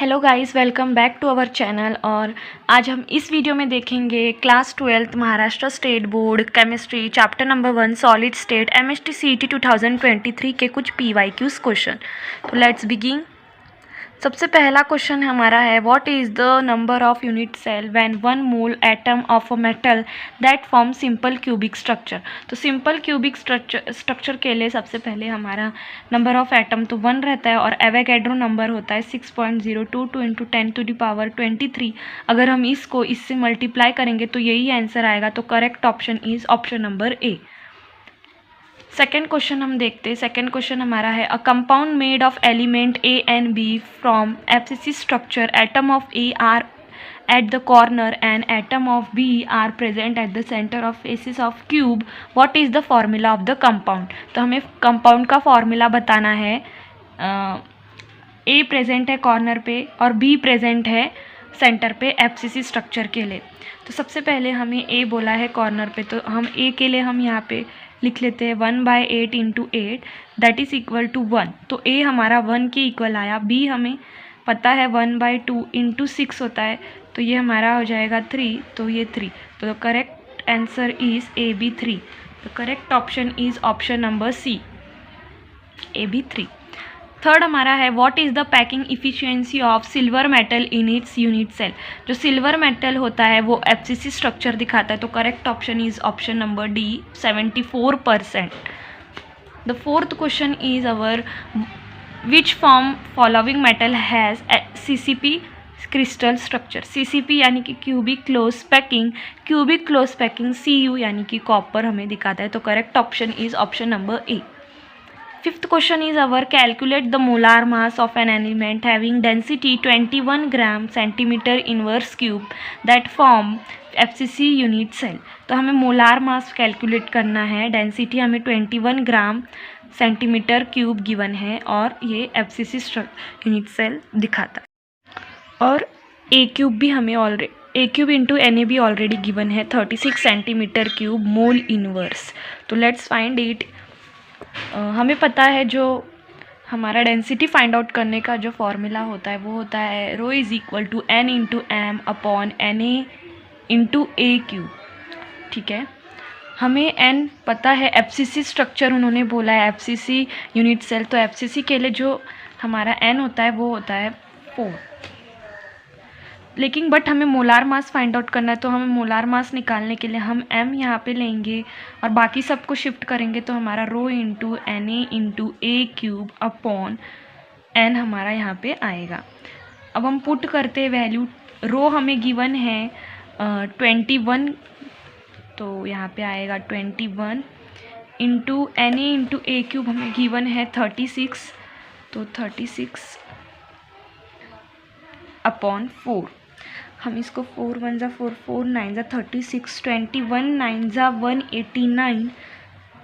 Hello guys, welcome back to our channel. और आज हम इस वीडियो में देखेंगे class 12th Maharashtra state board chemistry chapter number 1 solid state MST CET 2023 के कुछ पीवाईक्यूज क्वेश्चन। तो लेट्स बिगिन। सबसे पहला क्वेश्चन हमारा है, what is the number of unit cell when 1 mole atom of a metal that form simple cubic structure. तो simple cubic structure के लिए सबसे पहले हमारा नंबर ऑफ एटम तो 1 रहता है और एवोगैड्रो नंबर होता है 6.022 इंटू 10⁻23। अगर हम इससे मल्टीप्लाई करेंगे तो यही आंसर आएगा। तो correct option is option number A. Second question हम देखते हैं। सेकेंड क्वेश्चन हमारा है, a compound made of element A and B from FCC structure atom of A are at the corner and atom of B are present at the centre of faces of cube, what is the formula of the compound. तो हमें compound का formula बताना है। ए present है corner पे और be present है centre पे एफसीसी स्ट्रक्चर के लिए। तो सबसे पहले हमें ए बोला है कॉर्नर पे, तो हम ए के लिए हम यहाँ पे लिख लेते हैं 1/8 into 8 that is equal to 1। तो ए हमारा 1 के इक्वल आया। बी हमें पता है 1/2 इंटू 6 होता है, तो ये हमारा हो जाएगा 3, तो ये 3। तो correct answer is A B 3। तो correct option is option number C, A B 3। Third हमारा है, what is the packing efficiency of silver metal in its unit cell. जो सिल्वर मेटल होता है वो एफसीसी स्ट्रक्चर दिखाता है। तो correct option is option number D, 74%। The fourth question is our, which form following metal has CCP crystal structure. CCP यानी कि cubic close packing, cubic close packing CU यानी कि कॉपर हमें दिखाता है। तो correct option is option number A. Fifth question is our, calculate the molar mass of an element having density 21 gram centimeter inverse cube that form FCC unit cell। तो हमें molar mass calculate करना है। Density हमें 21 gram centimetre cube given है और ये FCC unit cell दिखाता है। और ए क्यूब भी हमें already, A cube into N A भी ऑलरेडी गिवन है 36 सेंटीमीटर क्यूब मोल इनवर्स। तो लेट्स फाइंड इट। हमें पता है जो हमारा डेंसिटी फाइंड आउट करने का जो फॉर्मूला होता है वो होता है rho is equal to n into m upon N A into a cube. ठीक है, हमें एन पता है। एफसीसी स्ट्रक्चर उन्होंने बोला है एफसीसी यूनिट सेल, तो एफसीसी के लिए जो हमारा एन होता है वो होता है 4। लेकिन बट हमें मोलार मास फाइंड आउट करना है, तो हमें मोलार मास निकालने के लिए हम m यहाँ पे लेंगे और बाकी सबको शिफ्ट करेंगे। तो हमारा rho into N A into a cube upon N हमारा यहाँ पे आएगा। अब हम पुट करते वैल्यू। रो हमें गिवन है 21, तो यहाँ पे आएगा 21 into N A into a cube हमें गिवन है 36, तो 36 अपॉन 4। हम इसको 4 1 जा 4, 4 9 जा 36, 21 9 जा 189।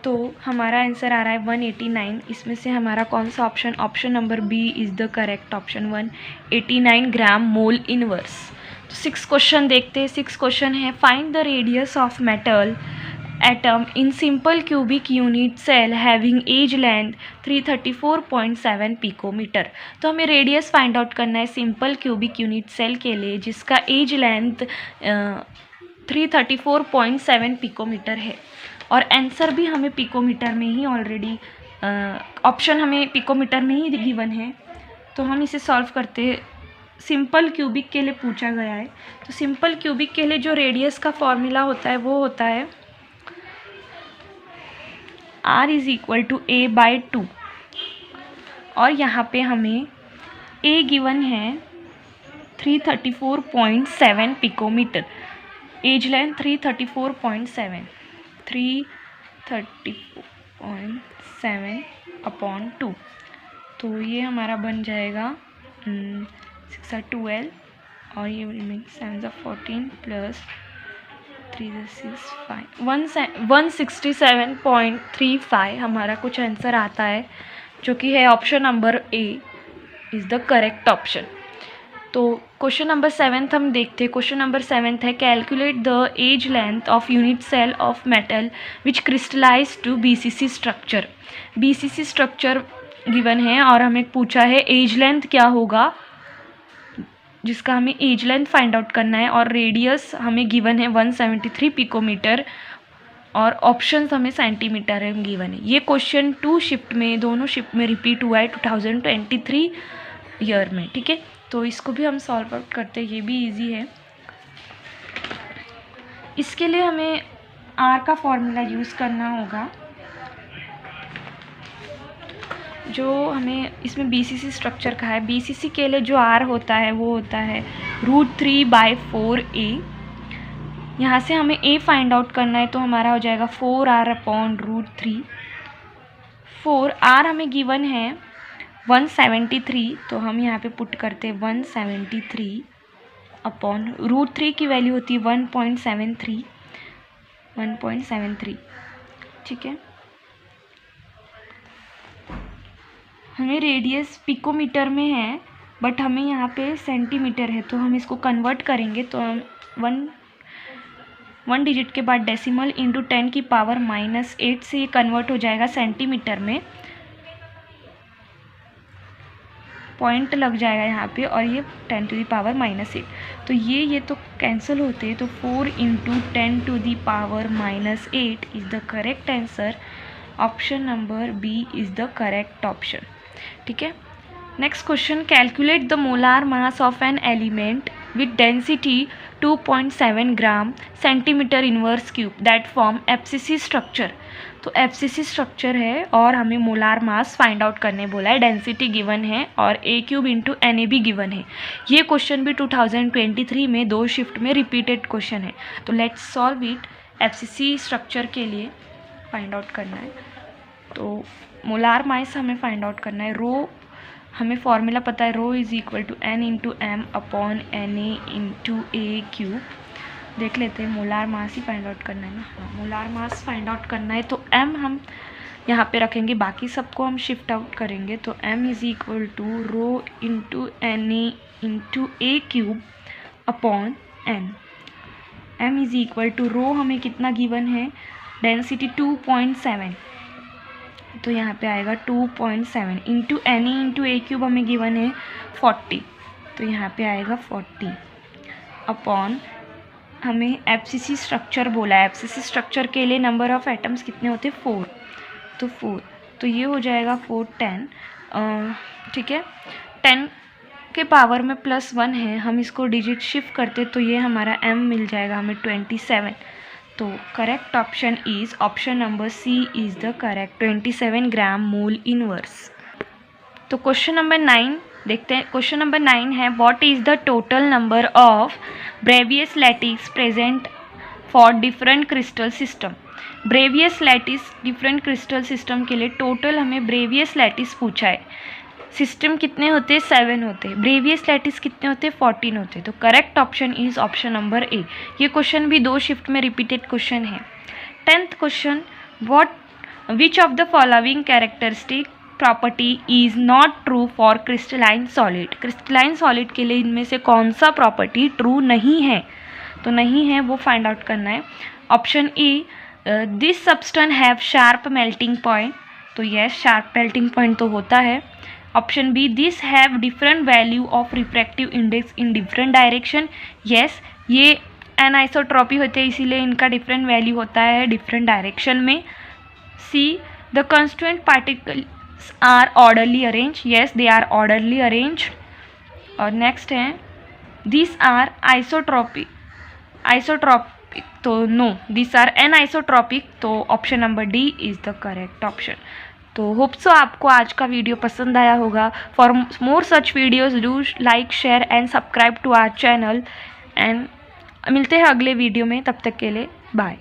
तो हमारा आंसर आ रहा है 189। इसमें से हमारा कौन सा option, option number B is the correct option, 189 gram mole inverse. तो 6 क्वेश्चन देखते हैं। 6 क्वेश्चन है, find the radius of metal atom in simple cubic unit cell having edge length 334.7 picometre. तो हमें रेडियस फाइंड आउट करना है simple cubic unit cell के लिए जिसका एज लेंथ 334.7 पिकोमीटर है। और आंसर भी हमें पिकोमीटर में ही ऑलरेडी, ऑप्शन हमें पिकोमीटर में ही गिवन है। तो हम इसे सॉल्व करते हैं। सिंपल क्यूबिक के लिए पूछा गया है, तो सिंपल क्यूबिक के लिए जो रेडियस का फॉर्मूला होता है वो होता है R is equal to A/2। और यहाँ पे हमें A गिवन है 334.7 पिकोमीटर, एज लेंथ 334.7 अपॉन 2। तो ये हमारा बन जाएगा 6 12 और ये 7 14 प्लस 3 6 5 167.35 हमारा कुछ आंसर आता है, जो कि है option number A is the correct option. तो क्वेश्चन नंबर 7 हम देखते हैं। क्वेश्चन नंबर 7 है, calculate the edge length of unit cell of metal which crystallize to BCC structure. BCC structure given है और हमें पूछा है एज लेंथ क्या होगा जिसका हमें एज लेंथ फाइंड आउट करना है और रेडियस हमें गिवन है 173 पिकोमीटर और ऑप्शंस हमें सेंटीमीटर में गिवन है। ये क्वेश्चन 2 शिफ्ट में, दोनों शिफ्ट में रिपीट हुआ है 2023 ईयर में, ठीक है। तो इसको भी हम सॉल्व आउट करते हैं, ये भी इजी है। इसके लिए हमें आर का फॉर्मूला यूज़ करना होगा, जो हमें इसमें बीसीसी स्ट्रक्चर का है। बीसीसी के लिए जो आर होता है वो होता है √3/4a। यहाँ से हमें a फाइंड आउट करना है, तो हमारा हो जाएगा 4r/√3। 4r हमें गिवन है 173, तो हम यहाँ पे पुट करते हैं 173 अपॉन √3 की वैल्यू होती है 1.73, ठीक है। हमें रेडियस पिकोमीटर में है बट हमें यहाँ पे सेंटीमीटर है, तो हम इसको कन्वर्ट करेंगे। तो हम वन डिजिट के बाद डेसिमल इंटू 10⁻⁻8 से ये कन्वर्ट हो जाएगा सेंटीमीटर में। पॉइंट लग जाएगा यहाँ पे और ये 10⁻⁻8। तो ये तो कैंसिल होते हैं, तो 4 × 10⁻⁻8 is the correct answer. Option number B is the correct option, ठीक है। Next question, calculate the molar mass of an element with density 2.7 gram centimetre inverse cube that form FCC structure. तो FCC structure है और हमें molar mass find out करने बोला है, density given है और a³ × NA गिवन है। ये क्वेश्चन भी 2023 में 2 शिफ्ट में रिपीटेड क्वेश्चन है। तो let's solve it. FCC structure के लिए फाइंड आउट करना है, तो मोलार मास हमें फाइंड आउट करना है। रो हमें फॉर्मूला पता है, rho is equal to n × m upon NA × a³। देख लेते हैं, मोलार मास ही फाइंड आउट करना है ना। हाँ, मोलार मास फाइंड आउट करना है, तो m हम यहाँ पे रखेंगे, बाकी सबको हम शिफ्ट आउट करेंगे। तो m is equal to rho × NA × a³ upon n। m is equal to rho हमें कितना गिवन है, डेंसिटी 2.7, तो यहाँ पे आएगा 2.7 इंटू NA × a³ हमें गिवन है 40, तो यहाँ पे आएगा 40 अपॉन हमें एफसीसी स्ट्रक्चर बोला है। एफसीसी स्ट्रक्चर के लिए नंबर ऑफ एटम्स कितने होते हैं, 4, तो 4, तो ये हो जाएगा 4 10, ठीक है। 10 के पावर में +1 है, हम इसको डिजिट शिफ्ट करते तो ये हमारा m मिल जाएगा हमें 27। तो correct option is option number C is the correct, 27 gram mole inverse. तो क्वेश्चन नंबर 9 देखते हैं। क्वेश्चन नंबर 9 है, what is the total number of Bravais lattice present for different crystal system. Bravais lattice different crystal system के लिए total हमें Bravais lattice पूछा है। System कितने होते हैं, 7 होते हैं। ब्रेवियस लैटिस कितने होते हैं, 14 होते हैं। तो correct option is option number ए। ये क्वेश्चन भी 2 शिफ्ट में रिपीटेड क्वेश्चन है। 10th question, which of the following characteristic property is not true for crystalline solid. Crystalline solid के लिए इनमें से कौन सा प्रॉपर्टी ट्रू नहीं है, तो नहीं है वो फाइंड आउट करना है। Option A, this substance have sharp melting point, तो यस शार्प मेल्टिंग पॉइंट तो होता है। Option B, this have different value of refractive index in different direction, yes ये एनाइसोट्रॉपी होते हैं इसीलिए इनका डिफरेंट वैल्यू होता है डिफरेंट डायरेक्शन में। C, the constituent particles are orderly arrange, yes they are orderly arrange. और नेक्स्ट है, दिस आर आइसोट्रॉपिक, तो नो दिस आर एनाइसोट्रॉपिक, तो option number D is the correct option. तो hope so आपको आज का video पसंद आया होगा। For more such videos do like share and subscribe to our channel and मिलते हैं अगले वीडियो में, तब तक के लिए बाय।